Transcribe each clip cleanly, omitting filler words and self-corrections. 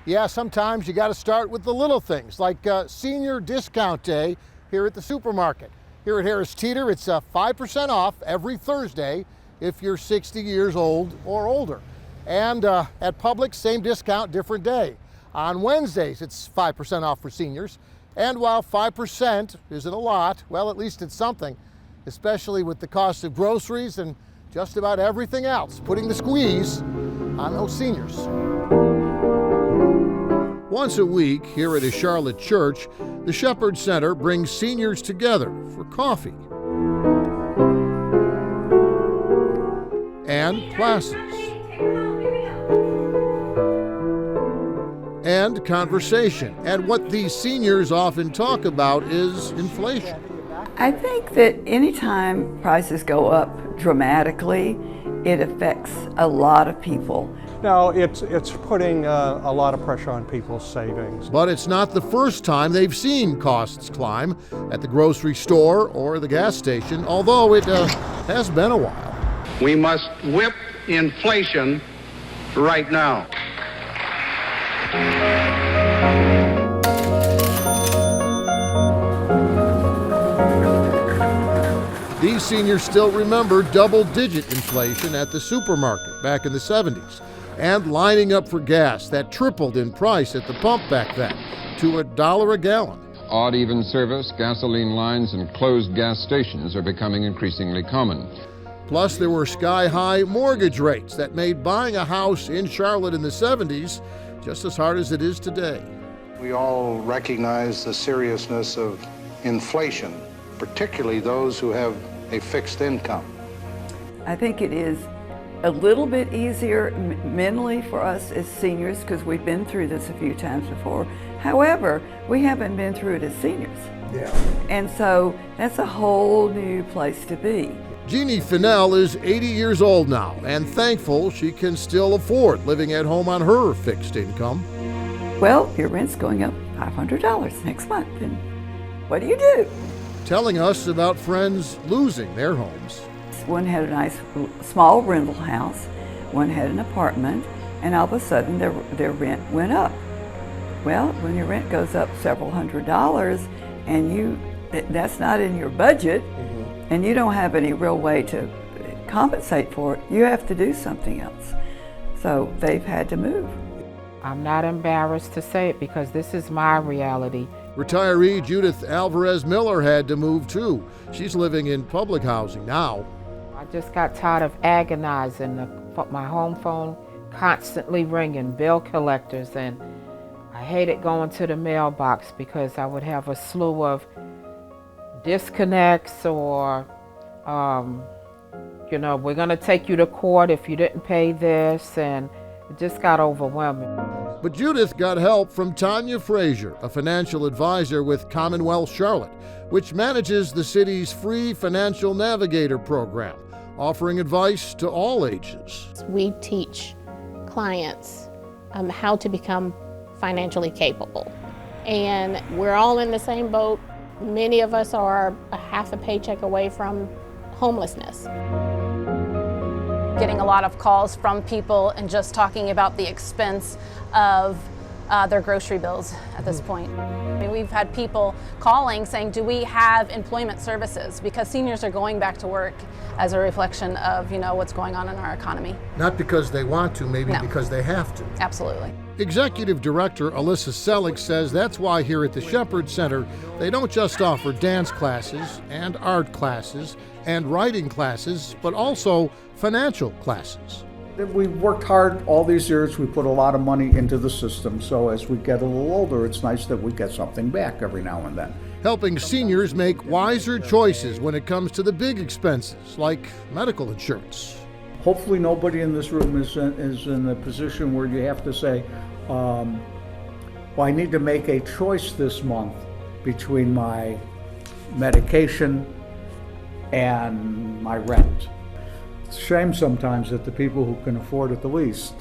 Yeah, sometimes you got to start with the little things, like Senior Discount Day here at the supermarket. Here at Harris Teeter, it's 5% off every Thursday if you're 60 years old or older. And at Publix, same discount, different day. On Wednesdays, it's 5% off for seniors. And while 5% isn't a lot, well, at least it's something, especially with the cost of groceries and just about everything else, putting the squeeze on those seniors. Once a week here at a Charlotte church, the Sheperds Center brings seniors together for coffee and classes and conversation. And what these seniors often talk about is inflation. I think that anytime prices go up dramatically, it affects a lot of people. No, it's putting a lot of pressure on people's savings. But it's not the first time they've seen costs climb at the grocery store or the gas station, although it has been a while. We must whip inflation right now. These seniors still remember double-digit inflation at the supermarket back in the 70s, and lining up for gas that tripled in price at the pump back then to $1 a gallon. Odd even service, gasoline lines, and closed gas stations are becoming increasingly common. Plus, there were sky-high mortgage rates that made buying a house in Charlotte in the 70s just as hard as it is today. We all recognize the seriousness of inflation, particularly those who have a fixed income. I think it is a little bit easier mentally for us as seniors because we've been through this a few times before. However, we haven't been through it as seniors. Yeah. And so that's a whole new place to be. Jeannie Fennell is 80 years old now and thankful she can still afford living at home on her fixed income. Well, your rent's going up $500 next month, and what do you do? Telling us about friends losing their homes. One had a nice small rental house, one had an apartment, and all of a sudden their rent went up. Well, when your rent goes up several $100s and that's not in your budget, and you don't have any real way to compensate for it, you have to do something else. So they've had to move. I'm not embarrassed to say it because this is my reality. Retiree Judith Alvarez Miller had to move too. She's living in public housing now. I just got tired of agonizing, my home phone constantly ringing, bill collectors, and I hated going to the mailbox because I would have a slew of disconnects or, we're gonna take you to court if you didn't pay this, and it just got overwhelming. But Judith got help from Tanya Frazier, a financial advisor with Commonwealth Charlotte, which manages the city's free financial navigator program, offering advice to all ages. We teach clients how to become financially capable. And we're all in the same boat. Many of us are a half a paycheck away from homelessness. Getting a lot of calls from people and just talking about the expense of their grocery bills at this point. I mean, we've had people calling saying, do we have employment services? Because seniors are going back to work as a reflection of what's going on in our economy. Not because they want to, maybe because they have to. Absolutely. Executive Director Alyssa Selig says that's why here at the Sheperds Center, they don't just offer dance classes and art classes and writing classes, but also financial classes. We've worked hard all these years. We put a lot of money into the system, so as we get a little older, it's nice that we get something back every now and then. Helping seniors make wiser choices when it comes to the big expenses, like medical insurance. Hopefully nobody in this room is in a position where you have to say, well, I need to make a choice this month between my medication and my rent. It's a shame sometimes that the people who can afford it the least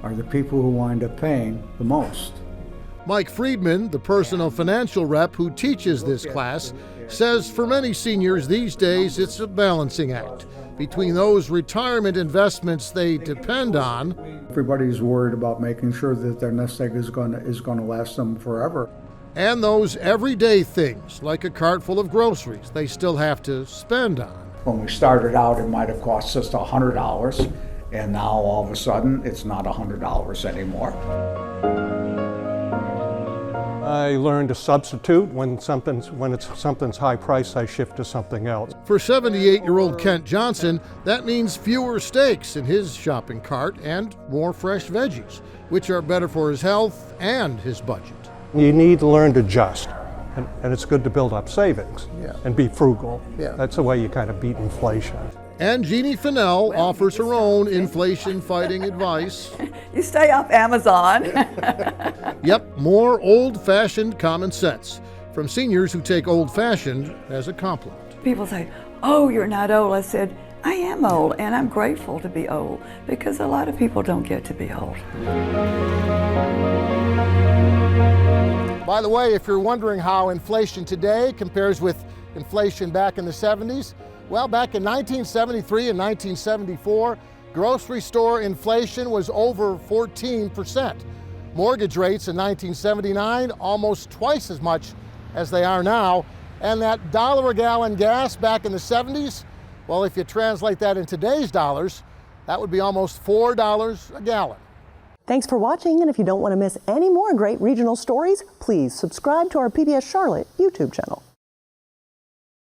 are the people who wind up paying the most. Mike Friedman, the personal financial rep who teaches this class, says for many seniors these days it's a balancing act between those retirement investments they depend on. Everybody's worried about making sure that their nest egg is going to last them forever. And those everyday things, like a cart full of groceries, they still have to spend on. When we started out, it might have cost us $100, and now all of a sudden, it's not $100 anymore. I learned to substitute when something's high price. I shift to something else. For 78-year-old Kent Johnson, that means fewer steaks in his shopping cart and more fresh veggies, which are better for his health and his budget. You need to learn to adjust, and it's good to build up savings and be frugal. That's the way you kind of beat inflation. And Jeannie Fennell offers her own inflation-fighting advice. You stay off Amazon. Yep, more old-fashioned common sense from seniors who take old-fashioned as a compliment. People say, "Oh, you're not old." I said, "I am old, and I'm grateful to be old because a lot of people don't get to be old." By the way, if you're wondering how inflation today compares with inflation back in the 70s, well, back in 1973 and 1974, grocery store inflation was over 14%. Mortgage rates in 1979 almost twice as much as they are now. And that $1 a gallon gas back in the 70s, well, if you translate that in today's dollars, that would be almost $4 a gallon. Thanks for watching, and if you don't want to miss any more great regional stories, please subscribe to our PBS Charlotte YouTube channel.